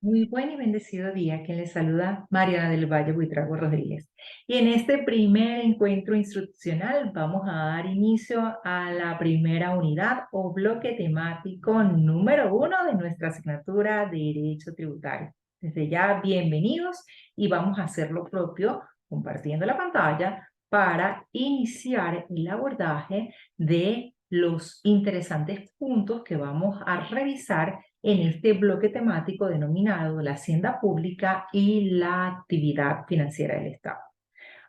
Muy buen y bendecido día. Quien les saluda, Mariana del Valle Buitrago Rodríguez. Y en este primer encuentro instruccional vamos a dar inicio a la primera unidad o bloque temático número 1 de nuestra asignatura de Derecho Tributario. Desde ya, bienvenidos y vamos a hacer lo propio compartiendo la pantalla para iniciar el abordaje de los interesantes puntos que vamos a revisar en este bloque temático denominado la hacienda pública y la actividad financiera del Estado.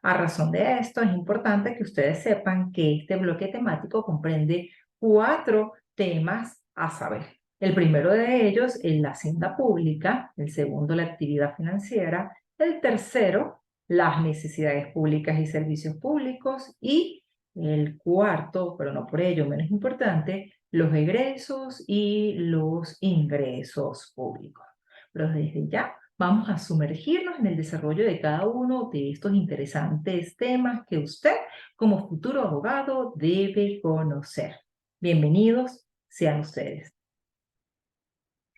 A razón de esto, es importante que ustedes sepan que este bloque temático comprende 4 temas a saber. El primero de ellos es la hacienda pública, el segundo la actividad financiera, el tercero las necesidades públicas y servicios públicos y el cuarto, pero no por ello menos importante, los egresos y los ingresos públicos. Pero desde ya vamos a sumergirnos en el desarrollo de cada uno de estos interesantes temas que usted, como futuro abogado, debe conocer. Bienvenidos sean ustedes.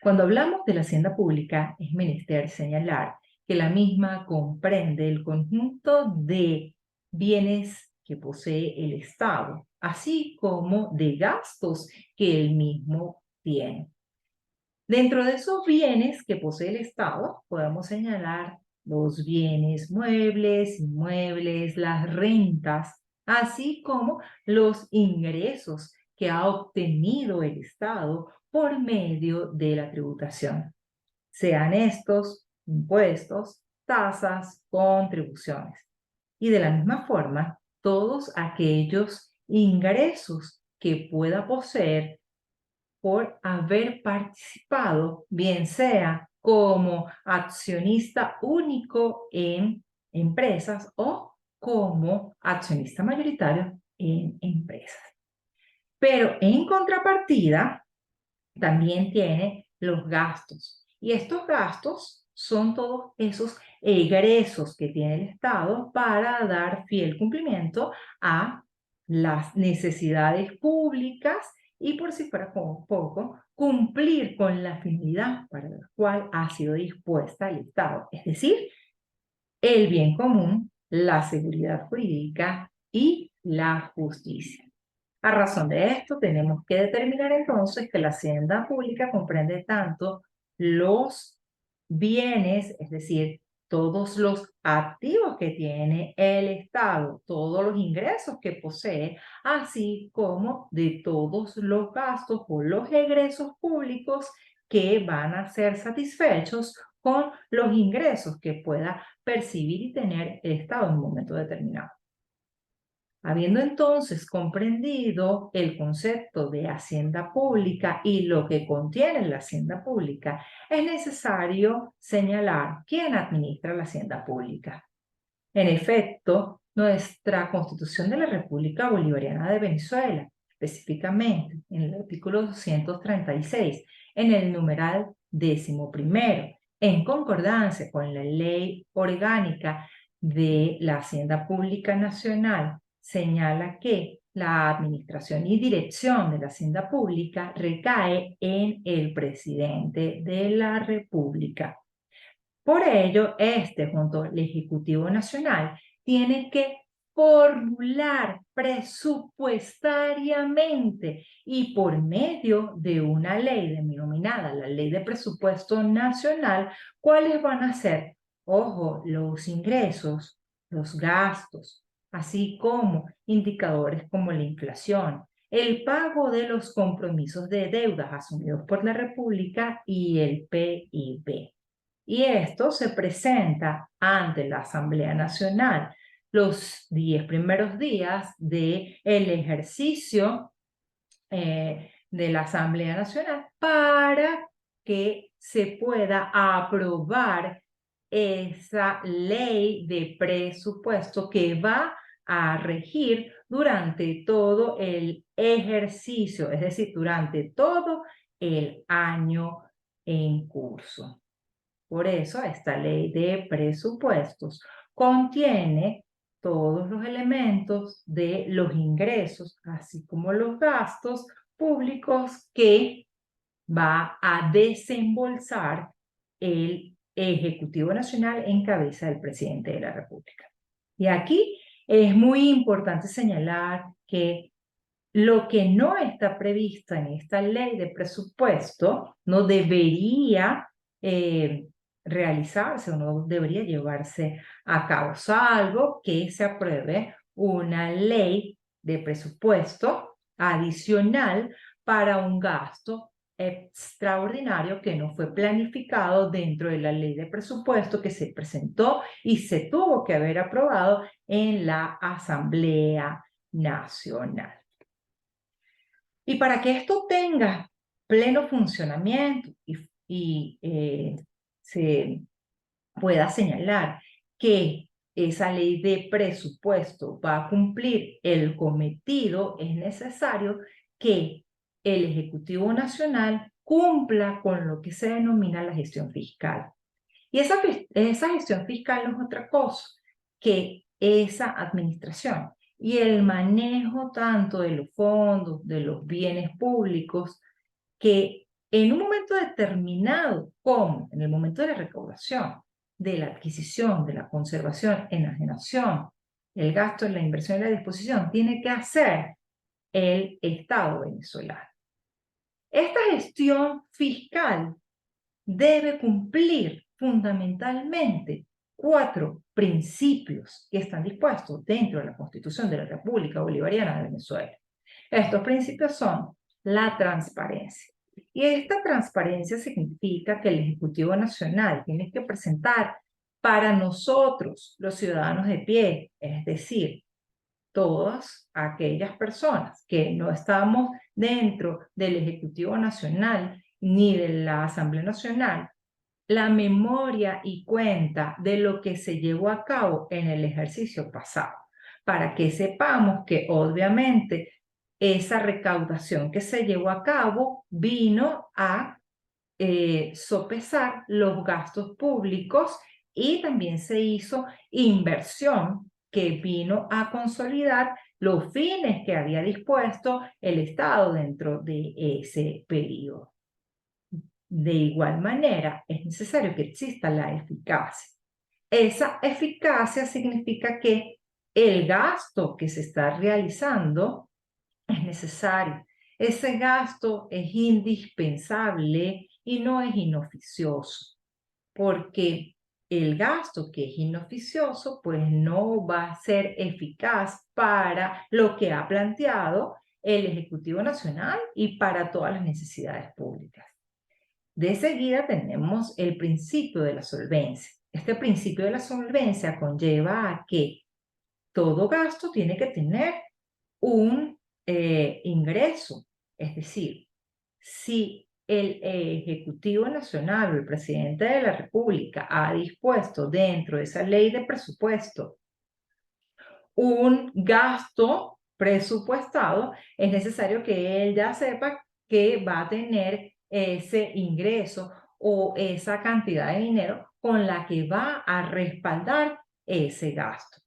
Cuando hablamos de la hacienda pública, es menester señalar que la misma comprende el conjunto de bienes que posee el Estado, así como de gastos que el mismo tiene. Dentro de esos bienes que posee el Estado, podemos señalar los bienes muebles, inmuebles, las rentas, así como los ingresos que ha obtenido el Estado por medio de la tributación, sean estos impuestos, tasas, contribuciones. Y de la misma forma, todos aquellos ingresos que pueda poseer por haber participado, bien sea como accionista único en empresas o como accionista mayoritario en empresas. Pero en contrapartida, también tiene los gastos. Y estos gastos son todos esos egresos que tiene el Estado para dar fiel cumplimiento a las necesidades públicas y, por si fuera poco, cumplir con la finalidad para la cual ha sido dispuesta el Estado, es decir, el bien común, la seguridad jurídica y la justicia. A razón de esto, tenemos que determinar entonces que la hacienda pública comprende tanto los bienes, es decir, todos los activos que tiene el Estado, todos los ingresos que posee, así como de todos los gastos o los egresos públicos que van a ser satisfechos con los ingresos que pueda percibir y tener el Estado en un momento determinado. Habiendo entonces comprendido el concepto de hacienda pública y lo que contiene la hacienda pública, es necesario señalar quién administra la hacienda pública. En efecto, nuestra Constitución de la República Bolivariana de Venezuela, específicamente en el artículo 236, en el numeral 11, en concordancia con la Ley Orgánica de la Hacienda Pública Nacional, señala que la administración y dirección de la hacienda pública recae en el presidente de la República. Por ello, junto al Ejecutivo Nacional, tiene que formular presupuestariamente y por medio de una ley denominada la Ley de Presupuesto Nacional, cuáles van a ser, ojo, los ingresos, los gastos, así como indicadores como la inflación, el pago de los compromisos de deudas asumidos por la República y el PIB. Y esto se presenta ante la Asamblea Nacional los 10 primeros días del ejercicio de la Asamblea Nacional para que se pueda aprobar esa ley de presupuesto que va a regir durante todo el ejercicio, es decir, durante todo el año en curso. Por eso, esta ley de presupuestos contiene todos los elementos de los ingresos, así como los gastos públicos que va a desembolsar el Ejecutivo Nacional en cabeza del presidente de la República. Y aquí es muy importante señalar que lo que no está previsto en esta ley de presupuesto no debería realizarse o no debería llevarse a cabo, salvo que se apruebe una ley de presupuesto adicional para un gasto extraordinario que no fue planificado dentro de la ley de presupuesto que se presentó y se tuvo que haber aprobado en la Asamblea Nacional. Y para que esto tenga pleno funcionamiento y se pueda señalar que esa ley de presupuesto va a cumplir el cometido, es necesario que el Ejecutivo Nacional cumpla con lo que se denomina la gestión fiscal. Y esa gestión fiscal no es otra cosa que esa administración y el manejo tanto de los fondos, de los bienes públicos, que en un momento determinado, como en el momento de la recaudación, de la adquisición, de la conservación, enajenación, el gasto, la inversión y la disposición, tiene que hacer el Estado venezolano. Esta gestión fiscal debe cumplir fundamentalmente 4 principios que están dispuestos dentro de la Constitución de la República Bolivariana de Venezuela. Estos principios son la transparencia. Y esta transparencia significa que el Ejecutivo Nacional tiene que presentar para nosotros, los ciudadanos de pie, es decir, todas aquellas personas que no estamos dentro del Ejecutivo Nacional ni de la Asamblea Nacional, la memoria y cuenta de lo que se llevó a cabo en el ejercicio pasado, para que sepamos que obviamente esa recaudación que se llevó a cabo vino a sopesar los gastos públicos y también se hizo inversión que vino a consolidar los fines que había dispuesto el Estado dentro de ese periodo. De igual manera, es necesario que exista la eficacia. Esa eficacia significa que el gasto que se está realizando es necesario. Ese gasto es indispensable y no es inoficioso, porque el gasto que es inoficioso pues no va a ser eficaz para lo que ha planteado el Ejecutivo Nacional y para todas las necesidades públicas. De seguida tenemos el principio de la solvencia. Este principio de la solvencia conlleva a que todo gasto tiene que tener un ingreso. Es decir, si el Ejecutivo Nacional o el presidente de la República ha dispuesto dentro de esa ley de presupuesto un gasto presupuestado, es necesario que él ya sepa que va a tener ese ingreso o esa cantidad de dinero con la que va a respaldar ese gasto.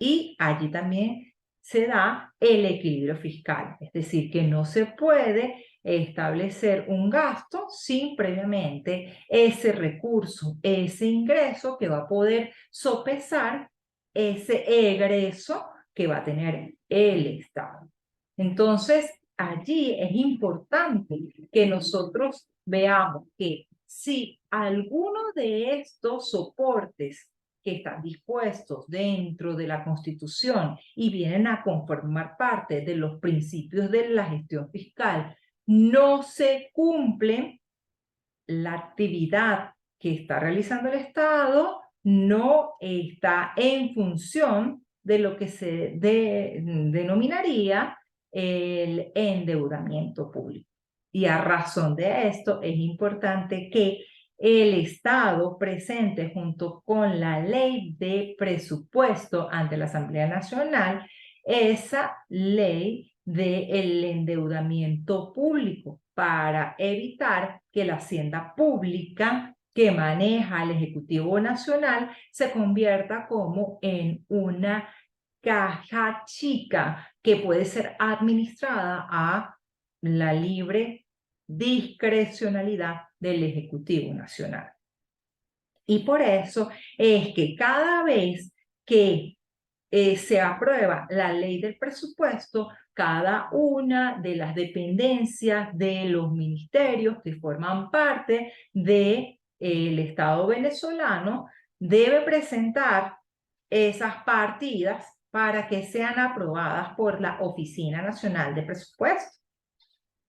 Y allí también se da el equilibrio fiscal, es decir, que no se puede establecer un gasto sin previamente ese recurso, ese ingreso que va a poder sopesar ese egreso que va a tener el Estado. Entonces, allí es importante que nosotros veamos que si alguno de estos soportes que están dispuestos dentro de la Constitución y vienen a conformar parte de los principios de la gestión fiscal, no se cumplen, la actividad que está realizando el Estado no está en función de lo que se denominaría el endeudamiento público. Y a razón de esto es importante que el Estado presente junto con la ley de presupuesto ante la Asamblea Nacional esa ley del endeudamiento público para evitar que la hacienda pública que maneja el Ejecutivo Nacional se convierta como en una caja chica que puede ser administrada a la libre discrecionalidad del Ejecutivo Nacional. Y por eso es que cada vez que se aprueba la ley del presupuesto, cada una de las dependencias de los ministerios que forman parte del Estado venezolano debe presentar esas partidas para que sean aprobadas por la Oficina Nacional de Presupuesto,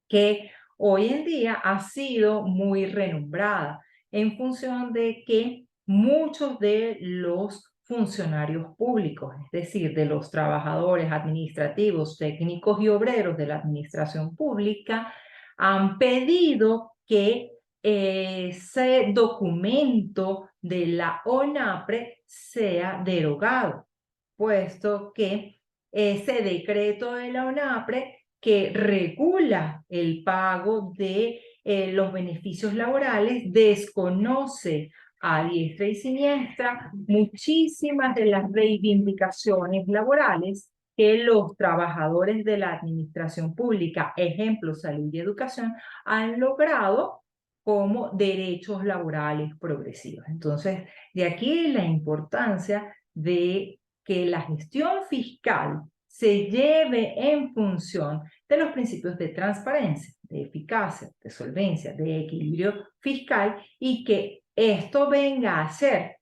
que hoy en día ha sido muy renombrada en función de que muchos de los funcionarios públicos, es decir, de los trabajadores administrativos, técnicos y obreros de la administración pública, han pedido que ese documento de la ONAPRE sea derogado, puesto que ese decreto de la ONAPRE que regula el pago de los beneficios laborales desconoce a diestra y siniestra muchísimas de las reivindicaciones laborales que los trabajadores de la administración pública, ejemplo, salud y educación, han logrado como derechos laborales progresivos. Entonces, de aquí la importancia de que la gestión fiscal se lleve en función de los principios de transparencia, de eficacia, de solvencia, de equilibrio fiscal, y que esto venga a ser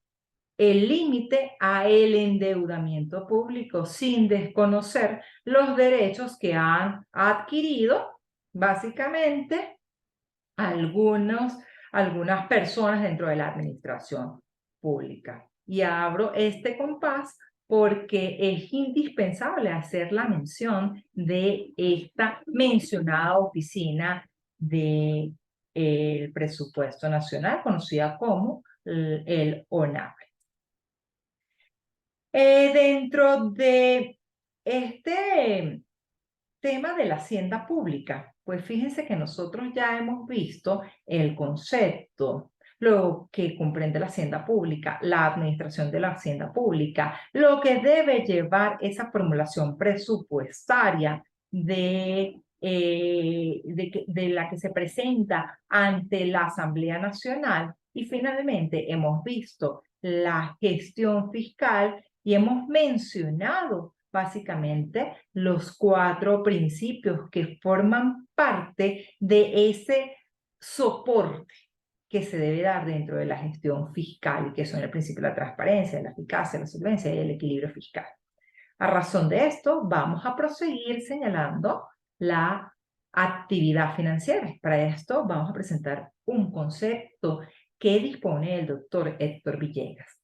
el límite a el endeudamiento público sin desconocer los derechos que han adquirido básicamente algunas personas dentro de la administración pública. Y abro este compás porque es indispensable hacer la mención de esta mencionada oficina de el presupuesto nacional, conocida como el ONAPRE. Dentro de este tema de la hacienda pública, pues fíjense que nosotros ya hemos visto el concepto, lo que comprende la hacienda pública, la administración de la hacienda pública, lo que debe llevar esa formulación presupuestaria de la que se presenta ante la Asamblea Nacional, y finalmente hemos visto la gestión fiscal y hemos mencionado básicamente los 4 principios que forman parte de ese soporte que se debe dar dentro de la gestión fiscal, que son el principio de la transparencia, la eficacia, la solvencia y el equilibrio fiscal. A razón de esto, vamos a proseguir señalando la actividad financiera. Para esto vamos a presentar un concepto que dispone el doctor Héctor Villegas.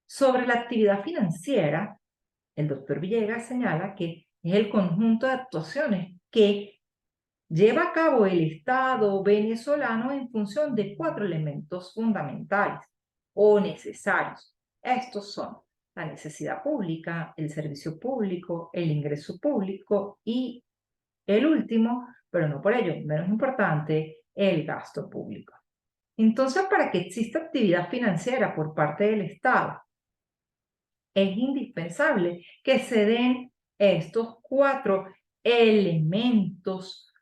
Sobre la actividad financiera, el doctor Villegas señala que es el conjunto de actuaciones que lleva a cabo el Estado venezolano en función de 4 elementos fundamentales o necesarios. Estos son la necesidad pública, el servicio público, el ingreso público y el último, pero no por ello menos importante, el gasto público. Entonces, para que exista actividad financiera por parte del Estado, es indispensable que se den estos 4 elementos,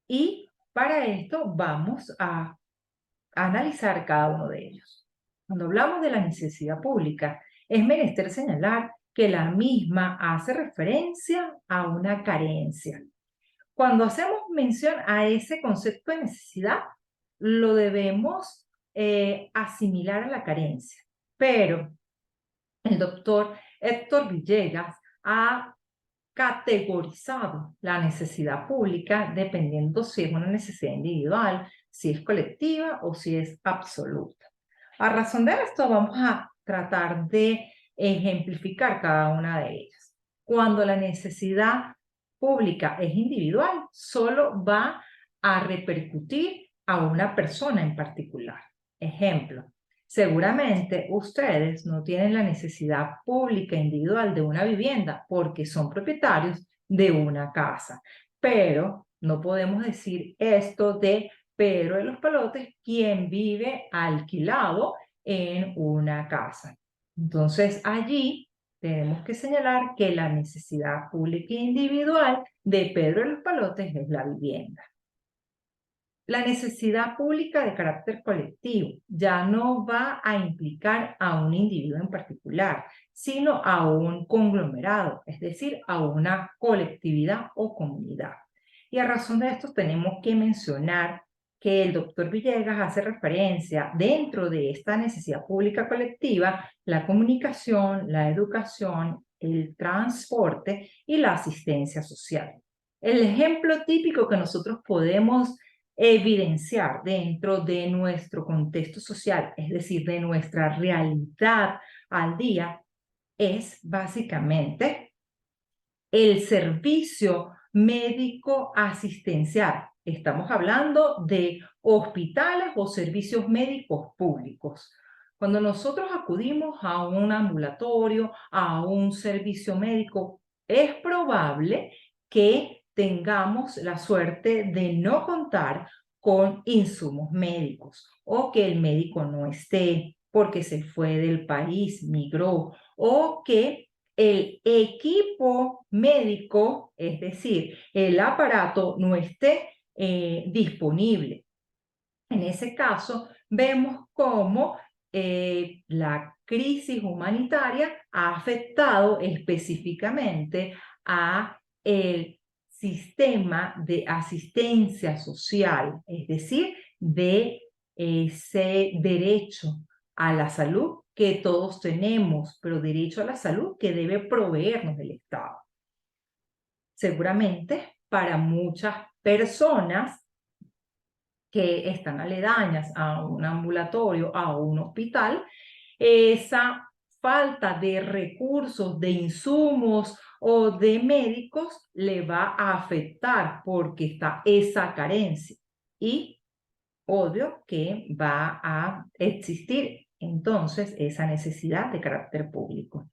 y para esto vamos a analizar cada uno de ellos. Cuando hablamos de la necesidad pública, es menester señalar que la misma hace referencia a una carencia. Cuando hacemos mención a ese concepto de necesidad, lo debemos asimilar a la carencia, pero el doctor Héctor Villegas ha categorizado la necesidad pública dependiendo si es una necesidad individual, si es colectiva o si es absoluta. A razón de esto, vamos a tratar de ejemplificar cada una de ellas. Cuando la necesidad pública es individual, solo va a repercutir a una persona en particular. Ejemplo, seguramente ustedes no tienen la necesidad pública individual de una vivienda porque son propietarios de una casa, pero no podemos decir esto de Pedro de los Palotes, quien vive alquilado en una casa. Entonces allí tenemos que señalar que la necesidad pública individual de Pedro de los Palotes es la vivienda. La necesidad pública de carácter colectivo ya no va a implicar a un individuo en particular, sino a un conglomerado, es decir, a una colectividad o comunidad. Y a razón de esto tenemos que mencionar que el doctor Villegas hace referencia dentro de esta necesidad pública colectiva, la comunicación, la educación, el transporte y la asistencia social. El ejemplo típico que nosotros podemos evidenciar dentro de nuestro contexto social, es decir, de nuestra realidad al día, es básicamente el servicio médico asistencial. Estamos hablando de hospitales o servicios médicos públicos. Cuando nosotros acudimos a un ambulatorio, a un servicio médico, es probable que tengamos la suerte de no contar con insumos médicos o que el médico no esté porque se fue del país, migró, o que el equipo médico, es decir, el aparato no esté disponible. En ese caso, vemos cómo la crisis humanitaria ha afectado específicamente a el sistema de asistencia social, es decir, de ese derecho a la salud que todos tenemos, pero derecho a la salud que debe proveernos el Estado. Seguramente para muchas personas que están aledañas a un ambulatorio, a un hospital, esa falta de recursos, de insumos o de médicos le va a afectar porque está esa carencia. Y obvio que va a existir entonces esa necesidad de carácter público.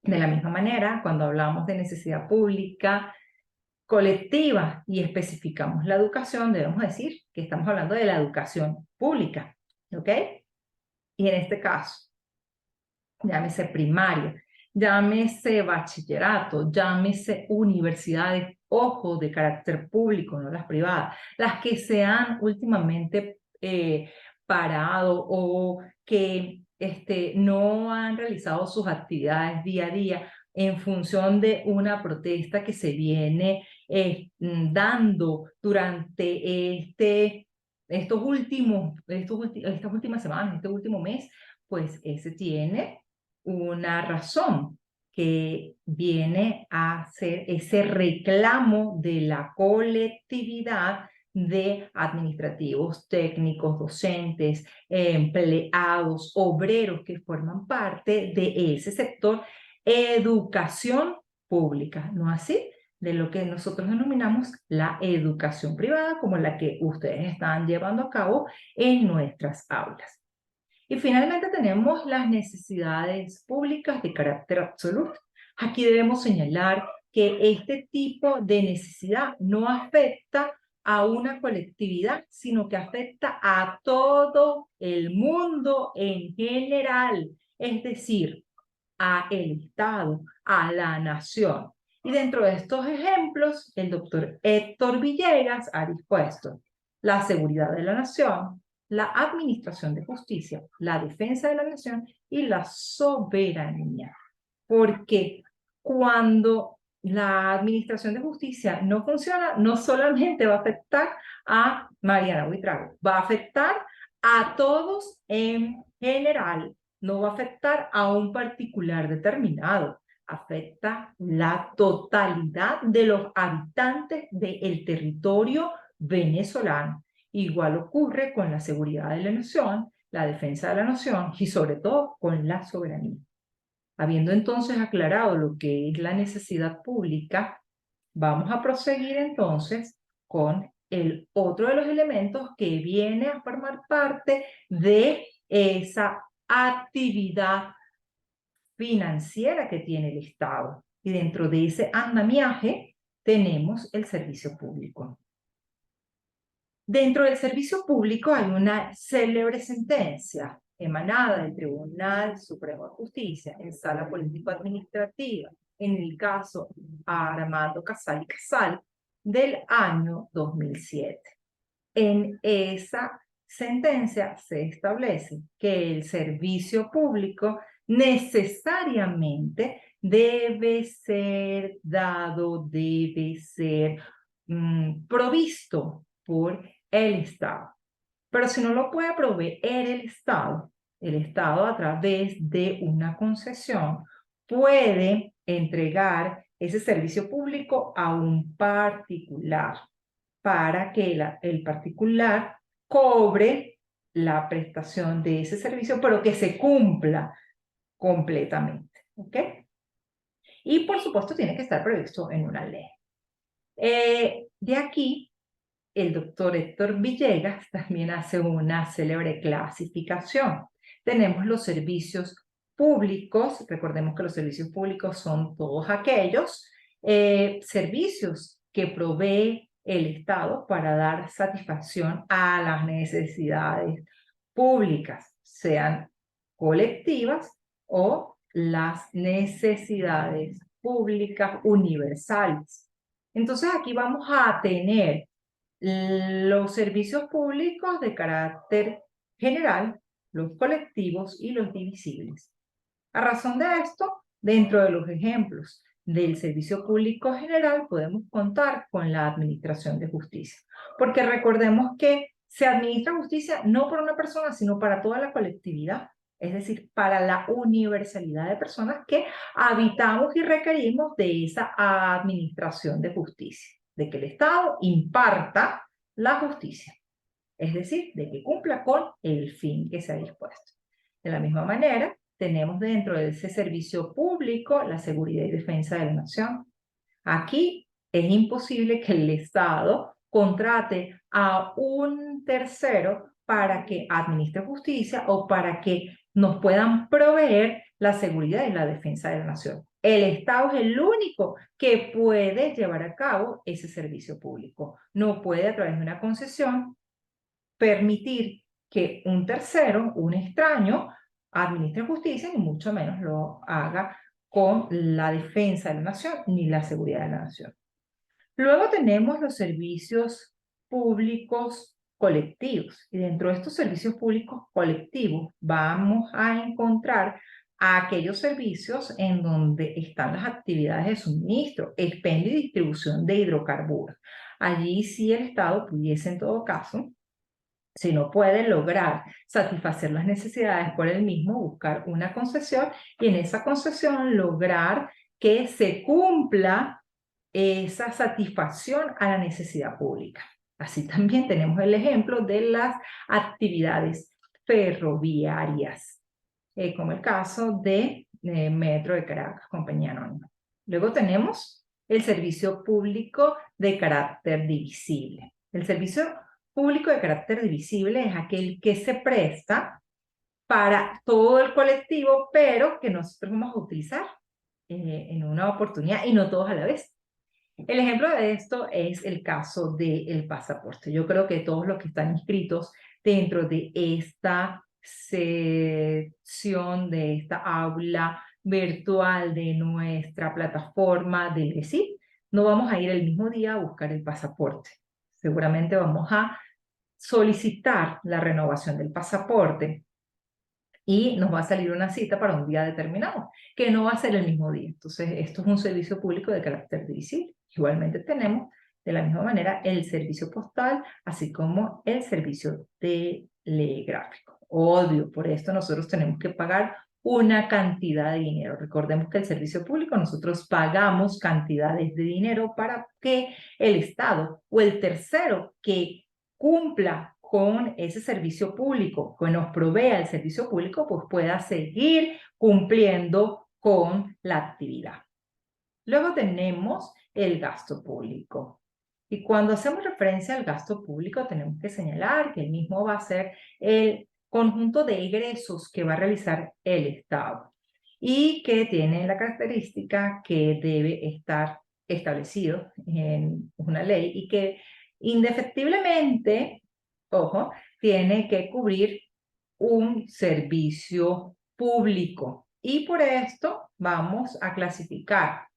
De la misma manera, cuando hablamos de necesidad pública colectiva y especificamos la educación, debemos decir que estamos hablando de la educación pública, ¿ok? Y en este caso, llámese primaria, llámese bachillerato, llámese universidades, ojo, de carácter público, no las privadas, las que se han últimamente parado o que no han realizado sus actividades día a día en función de una protesta que se viene dando durante estas últimas semanas, este último mes, pues ese tiene una razón que viene a ser ese reclamo de la colectividad de administrativos, técnicos, docentes, empleados, obreros que forman parte de ese sector educación pública, ¿no así? De lo que nosotros denominamos la educación privada, como la que ustedes están llevando a cabo en nuestras aulas. Y finalmente tenemos las necesidades públicas de carácter absoluto. Aquí debemos señalar que este tipo de necesidad no afecta a una colectividad, sino que afecta a todo el mundo en general, es decir, a el Estado, a la nación. Y dentro de estos ejemplos, el doctor Héctor Villegas ha dispuesto la seguridad de la nación, la administración de justicia, la defensa de la nación y la soberanía. Porque cuando la administración de justicia no funciona, no solamente va a afectar a Mariana Buitrago, va a afectar a todos en general, no va a afectar a un particular determinado, afecta la totalidad de los habitantes del territorio venezolano. Igual ocurre con la seguridad de la nación, la defensa de la nación y sobre todo con la soberanía. Habiendo entonces aclarado lo que es la necesidad pública, vamos a proseguir entonces con el otro de los elementos que viene a formar parte de esa actividad financiera que tiene el Estado. Y dentro de ese andamiaje tenemos el servicio público. Dentro del servicio público hay una célebre sentencia emanada del Tribunal Supremo de Justicia en sala político-administrativa, en el caso Armando Casal y Casal, del año 2007. en esa sentencia se establece que el servicio público necesariamente debe ser dado, debe ser provisto por el Estado. Pero si no lo puede proveer el Estado a través de una concesión puede entregar ese servicio público a un particular para que el particular cobre la prestación de ese servicio, pero que se cumpla completamente. ¿Ok? Y por supuesto tiene que estar previsto en una ley. De aquí, el doctor Héctor Villegas también hace una célebre clasificación. Tenemos los servicios públicos, recordemos que los servicios públicos son todos aquellos servicios que provee el Estado para dar satisfacción a las necesidades públicas, sean colectivas o las necesidades públicas universales. Entonces aquí vamos a tener los servicios públicos de carácter general, los colectivos y los divisibles. A razón de esto, dentro de los ejemplos del servicio público general podemos contar con la administración de justicia, porque recordemos que se administra justicia no por una persona, sino para toda la colectividad, es decir, para la universalidad de personas que habitamos y requerimos de esa administración de justicia, de que el Estado imparta la justicia, es decir, de que cumpla con el fin que se ha dispuesto. De la misma manera, tenemos dentro de ese servicio público la seguridad y defensa de la nación. Aquí es imposible que el Estado contrate a un tercero para que administre justicia o para que nos puedan proveer la seguridad y la defensa de la nación. El Estado es el único que puede llevar a cabo ese servicio público. No puede, a través de una concesión, permitir que un tercero, un extraño, administre justicia, ni mucho menos lo haga con la defensa de la nación ni la seguridad de la nación. Luego tenemos los servicios públicos colectivos. Y dentro de estos servicios públicos colectivos vamos a encontrar aquellos servicios en donde están las actividades de suministro, expendio y distribución de hidrocarburos. Allí sí el Estado pudiese en todo caso, si no puede lograr satisfacer las necesidades por él mismo, buscar una concesión y en esa concesión lograr que se cumpla esa satisfacción a la necesidad pública. Así también tenemos el ejemplo de las actividades ferroviarias, como el caso de Metro de Caracas, compañía anónima. Luego tenemos el servicio público de carácter divisible. El servicio público de carácter divisible es aquel que se presta para todo el colectivo, pero que nosotros vamos a utilizar en una oportunidad y no todos a la vez. El ejemplo de esto es el caso del pasaporte. Yo creo que todos los que están inscritos dentro de esta sección, de esta aula virtual de nuestra plataforma del GESIP, no vamos a ir el mismo día a buscar el pasaporte. Seguramente vamos a solicitar la renovación del pasaporte y nos va a salir una cita para un día determinado, que no va a ser el mismo día. Entonces, esto es un servicio público de carácter divisible. Igualmente tenemos, de la misma manera, el servicio postal, así como el servicio telegráfico. Obvio, por esto nosotros tenemos que pagar una cantidad de dinero. Recordemos que el servicio público nosotros pagamos cantidades de dinero para que el Estado o el tercero que cumpla con ese servicio público, que nos provea el servicio público, pues pueda seguir cumpliendo con la actividad. Luego tenemos el gasto público. Y cuando hacemos referencia al gasto público, tenemos que señalar que el mismo va a ser el conjunto de egresos que va a realizar el Estado y que tiene la característica que debe estar establecido en una ley y que indefectiblemente, ojo, tiene que cubrir un servicio público. Y por esto vamos a clasificar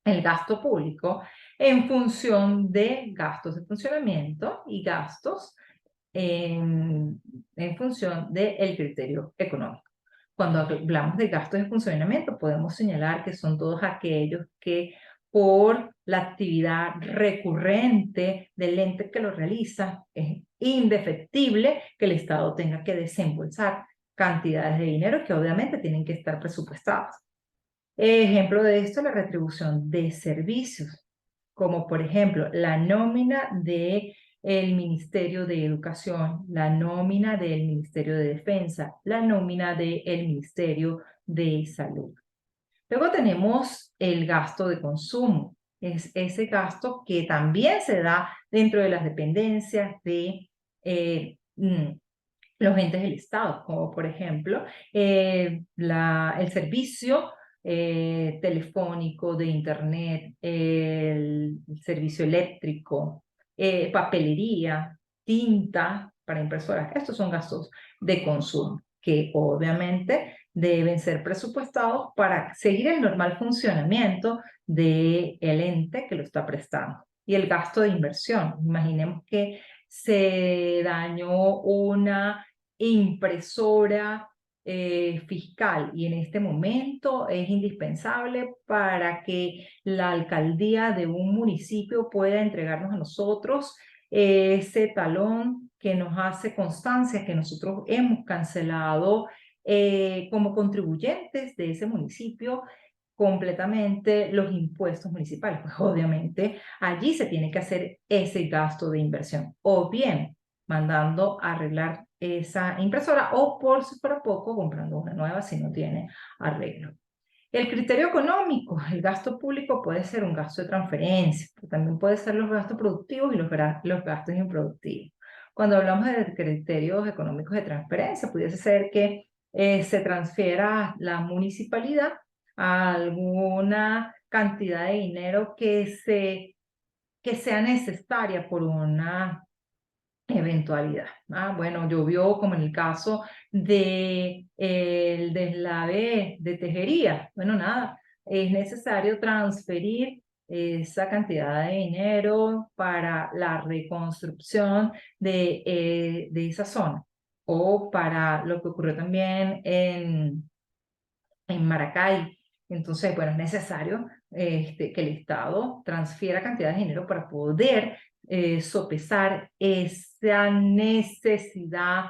el gasto público en función de gastos de funcionamiento y gastos en función del criterio económico. Cuando hablamos de gastos de funcionamiento, podemos señalar que son todos aquellos que por la actividad recurrente del ente que lo realiza, es indefectible que el Estado tenga que desembolsar cantidades de dinero que obviamente tienen que estar presupuestadas. Ejemplo de esto, la retribución de servicios, como por ejemplo la nómina del Ministerio de Educación, la nómina del Ministerio de Defensa, la nómina del Ministerio de Salud. Luego tenemos el gasto de consumo. Es ese gasto que también se da dentro de las dependencias de los entes del Estado, como por ejemplo el servicio telefónico, de internet, el servicio eléctrico, papelería, tinta para impresoras. Estos son gastos de consumo que obviamente deben ser presupuestados para seguir el normal funcionamiento del ente que lo está prestando. Y el gasto de inversión. Imaginemos que se dañó una impresora fiscal y en este momento es indispensable para que la alcaldía de un municipio pueda entregarnos a nosotros ese talón que nos hace constancia que nosotros hemos cancelado como contribuyentes de ese municipio completamente los impuestos municipales. Pues obviamente allí se tiene que hacer ese gasto de inversión, o bien mandando a arreglar esa impresora, o por si fuera poco, comprando una nueva si no tiene arreglo. El criterio económico, el gasto público puede ser un gasto de transferencia, pero también puede ser los gastos productivos y los gastos improductivos. Cuando hablamos de criterios económicos de transferencia, pudiese ser que se transfiera la municipalidad a alguna cantidad de dinero que sea necesaria por una eventualidad. Bueno, llovió como en el caso de el deslave de Tejería. Bueno, nada, es necesario transferir esa cantidad de dinero para la reconstrucción de esa zona. O para lo que ocurrió también en Maracay. Entonces, bueno, es necesario que el Estado transfiera cantidad de dinero para poder sopesar esa necesidad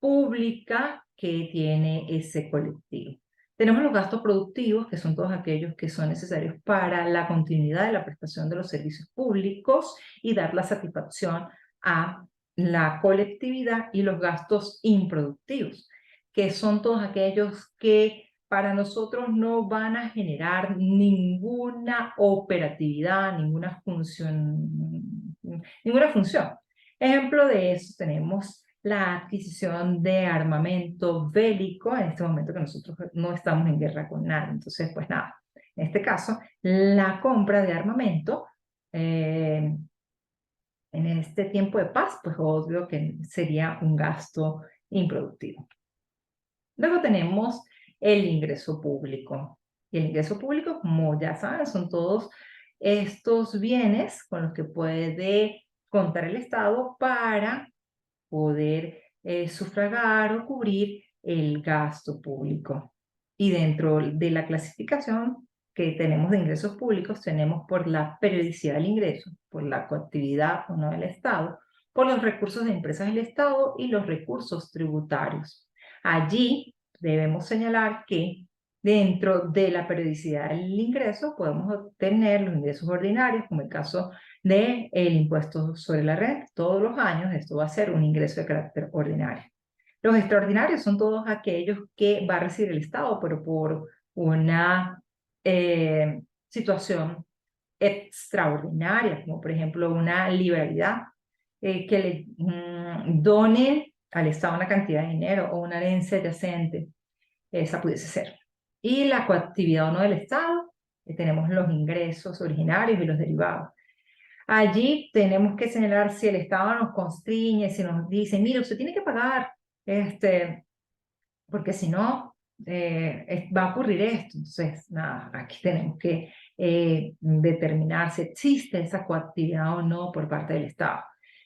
pública que tiene ese colectivo. Tenemos los gastos productivos, que son todos aquellos que son necesarios para la continuidad de la prestación de los servicios públicos y dar la satisfacción a la colectividad, y los gastos improductivos, que son todos aquellos que para nosotros no van a generar ninguna operatividad, ninguna función. Ejemplo de eso tenemos la adquisición de armamento bélico, en este momento que nosotros no estamos en guerra con nadie. Entonces, pues nada, en este caso, la compra de armamento en este tiempo de paz, pues obvio que sería un gasto improductivo. Luego tenemos el ingreso público. Y el ingreso público, como ya saben, son todos estos bienes con los que puede contar el Estado para poder sufragar o cubrir el gasto público. Y dentro de la clasificación que tenemos de ingresos públicos, tenemos por la periodicidad del ingreso, por la coactividad o no del Estado, por los recursos de empresas del Estado y los recursos tributarios. Allí debemos señalar que dentro de la periodicidad del ingreso podemos obtener los ingresos ordinarios, como el caso del impuesto sobre la renta. Todos los años esto va a ser un ingreso de carácter ordinario. Los extraordinarios son todos aquellos que va a recibir el Estado, pero por una situación extraordinaria, como por ejemplo una liberalidad, que le done al Estado una cantidad de dinero o una herencia adyacente. Esa pudiese ser. Y la coactividad o no del Estado, tenemos los ingresos originarios y los derivados. Allí tenemos que señalar si el Estado nos constriñe, si nos dice, mire, usted tiene que pagar, porque si no, va a ocurrir esto. Entonces, nada, aquí tenemos que determinar si existe esa coactividad o no por parte del Estado.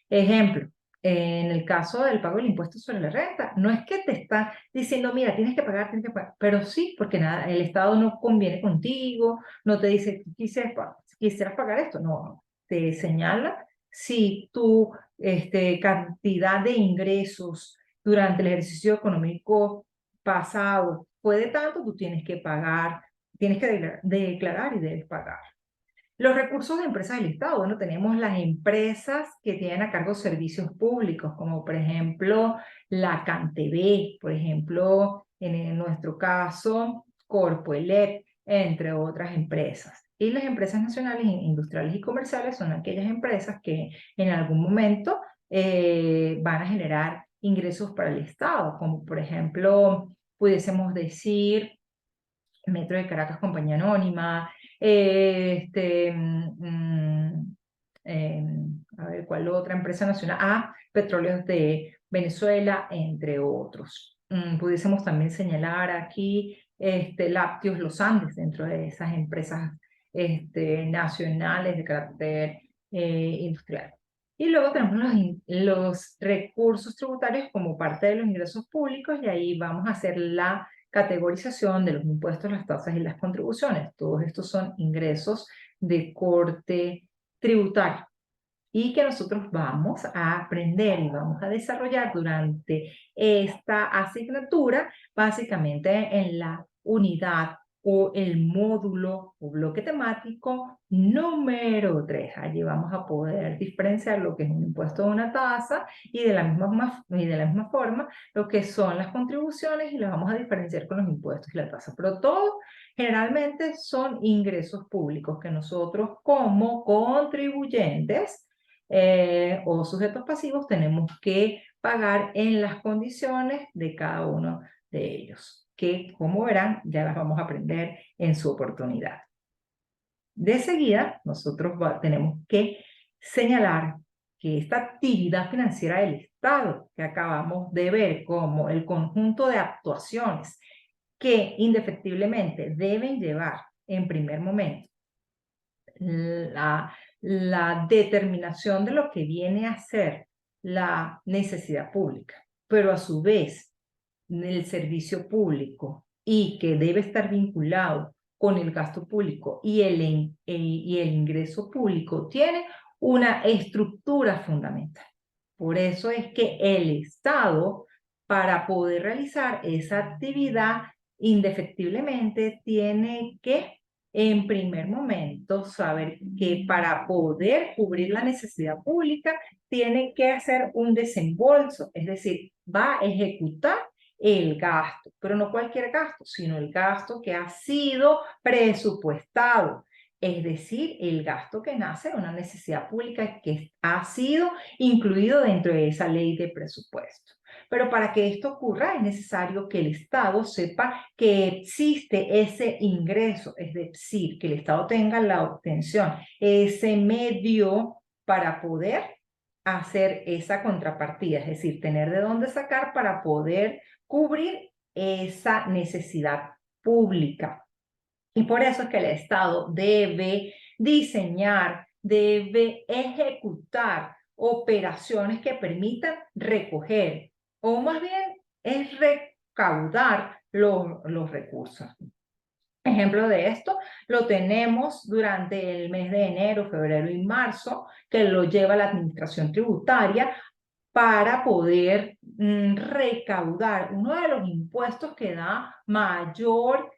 Ejemplo, en el caso del pago del impuesto sobre la renta, no es que te está diciendo, mira, tienes que pagar, pero sí, porque nada, el Estado no conviene contigo, no te dice, quisieras pagar esto, no, te señala si tu cantidad de ingresos durante el ejercicio económico pasado fue de tanto, tú tienes que pagar, tienes que declarar y debes pagar. Los recursos de empresas del Estado, bueno, tenemos las empresas que tienen a cargo servicios públicos, como por ejemplo la CanTV, por ejemplo, en nuestro caso, Corpoelec, entre otras empresas. Y las empresas nacionales, industriales y comerciales son aquellas empresas que en algún momento van a generar ingresos para el Estado, como por ejemplo, pudiésemos decir Metro de Caracas, Compañía Anónima, a ver, ¿cuál otra empresa nacional? Ah, Petróleos de Venezuela, entre otros. Pudiésemos también señalar aquí Lácteos Los Andes, dentro de esas empresas nacionales de carácter industrial. Y luego tenemos los recursos tributarios como parte de los ingresos públicos, y ahí vamos a hacer la categorización de los impuestos, las tasas y las contribuciones. Todos estos son ingresos de corte tributario y que nosotros vamos a aprender y vamos a desarrollar durante esta asignatura, básicamente en la unidad o el módulo o bloque temático número 3. Allí vamos a poder diferenciar lo que es un impuesto o una tasa y de la misma forma lo que son las contribuciones, y las vamos a diferenciar con los impuestos y la tasa. Pero todo generalmente son ingresos públicos que nosotros como contribuyentes o sujetos pasivos tenemos que pagar en las condiciones de cada uno de ellos, que como verán ya las vamos a aprender en su oportunidad. De seguida, nosotros tenemos que señalar que esta actividad financiera del Estado que acabamos de ver como el conjunto de actuaciones que indefectiblemente deben llevar en primer momento la determinación de lo que viene a ser la necesidad pública, pero a su vez el servicio público, y que debe estar vinculado con el gasto público y el ingreso público, tiene una estructura fundamental. Por eso es que el Estado, para poder realizar esa actividad, indefectiblemente tiene que, en primer momento, saber que para poder cubrir la necesidad pública, tiene que hacer un desembolso, es decir, va a ejecutar el gasto, pero no cualquier gasto, sino el gasto que ha sido presupuestado, es decir, el gasto que nace de una necesidad pública que ha sido incluido dentro de esa ley de presupuesto. Pero para que esto ocurra es necesario que el Estado sepa que existe ese ingreso, es decir, que el Estado tenga la obtención, ese medio para poder hacer esa contrapartida, es decir, tener de dónde sacar para poder cubrir esa necesidad pública. Y por eso es que el Estado debe diseñar, debe ejecutar operaciones que permitan recoger, o más bien es recaudar los recursos. Ejemplo de esto lo tenemos durante el mes de enero, febrero y marzo, que lo lleva la Administración Tributaria para poder recaudar uno de los impuestos que da mayor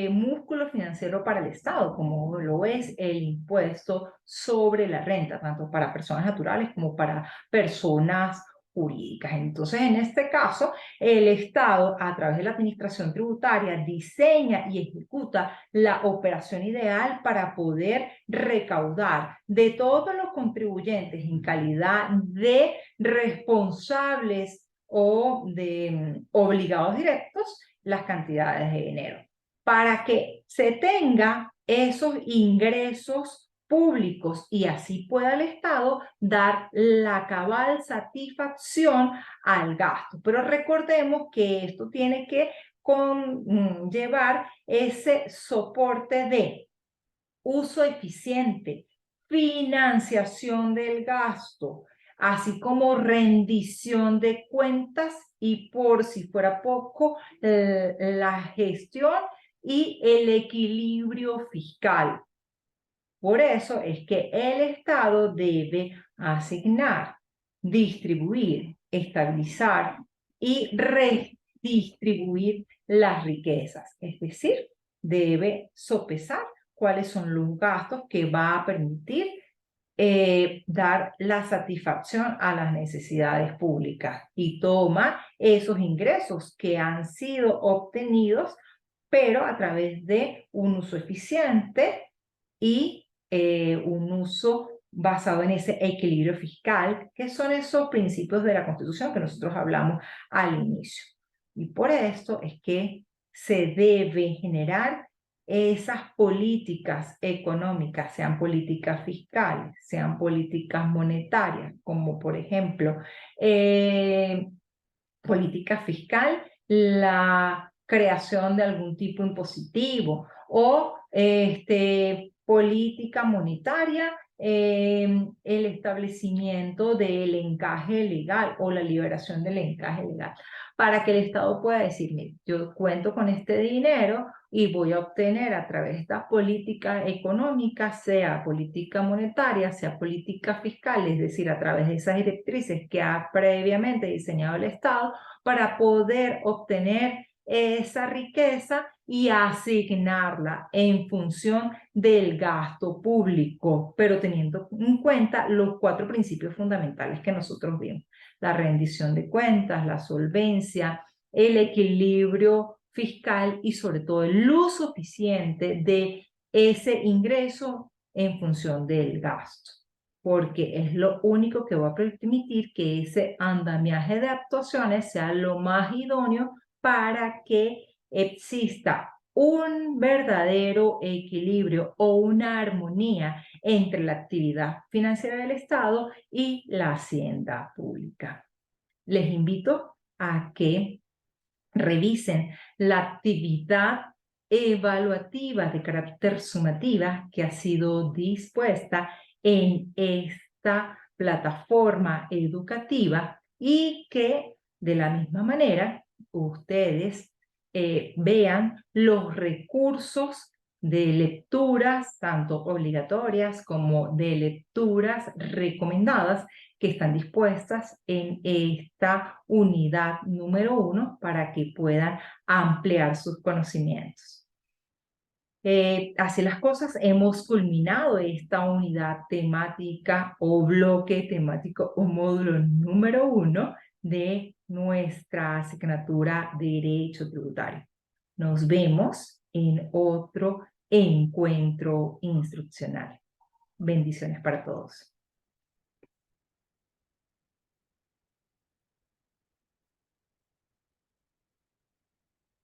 músculo financiero para el Estado, como lo es el impuesto sobre la renta, tanto para personas naturales como para personas jurídicas. Entonces, en este caso, el Estado, a través de la Administración Tributaria, diseña y ejecuta la operación ideal para poder recaudar de todos los contribuyentes en calidad de responsables o de obligados directos las cantidades de dinero, para que se tenga esos ingresos públicos y así pueda el Estado dar la cabal satisfacción al gasto. Pero recordemos que esto tiene que llevar ese soporte de uso eficiente, financiación del gasto, así como rendición de cuentas y, por si fuera poco, la gestión y el equilibrio fiscal. Por eso es que el Estado debe asignar, distribuir, estabilizar y redistribuir las riquezas. Es decir, debe sopesar cuáles son los gastos que va a permitir dar la satisfacción a las necesidades públicas y toma esos ingresos que han sido obtenidos, pero a través de un uso eficiente y un uso basado en ese equilibrio fiscal, que son esos principios de la Constitución que nosotros hablamos al inicio. Y por esto es que se debe generar esas políticas económicas, sean políticas fiscales, sean políticas monetarias, como por ejemplo, política fiscal, la creación de algún tipo impositivo o política monetaria, el establecimiento del encaje legal o la liberación del encaje legal, para que el Estado pueda decir, mire, yo cuento con este dinero y voy a obtener a través de esta política económica, sea política monetaria, sea política fiscal, es decir, a través de esas directrices que ha previamente diseñado el Estado, para poder obtener esa riqueza y asignarla en función del gasto público, pero teniendo en cuenta los 4 principios fundamentales que nosotros vimos: la rendición de cuentas, la solvencia, el equilibrio fiscal y sobre todo el uso eficiente de ese ingreso en función del gasto, porque es lo único que va a permitir que ese andamiaje de actuaciones sea lo más idóneo para que exista un verdadero equilibrio o una armonía entre la actividad financiera del Estado y la hacienda pública. Les invito a que revisen la actividad evaluativa de carácter sumativa que ha sido dispuesta en esta plataforma educativa y que de la misma manera ustedes vean los recursos de lecturas, tanto obligatorias como de lecturas recomendadas, que están dispuestas en esta unidad número 1 para que puedan ampliar sus conocimientos. Así las cosas, hemos culminado esta unidad temática o bloque temático o módulo número 1 de nuestra asignatura Derecho Tributario. Nos vemos en otro encuentro instruccional. Bendiciones para todos.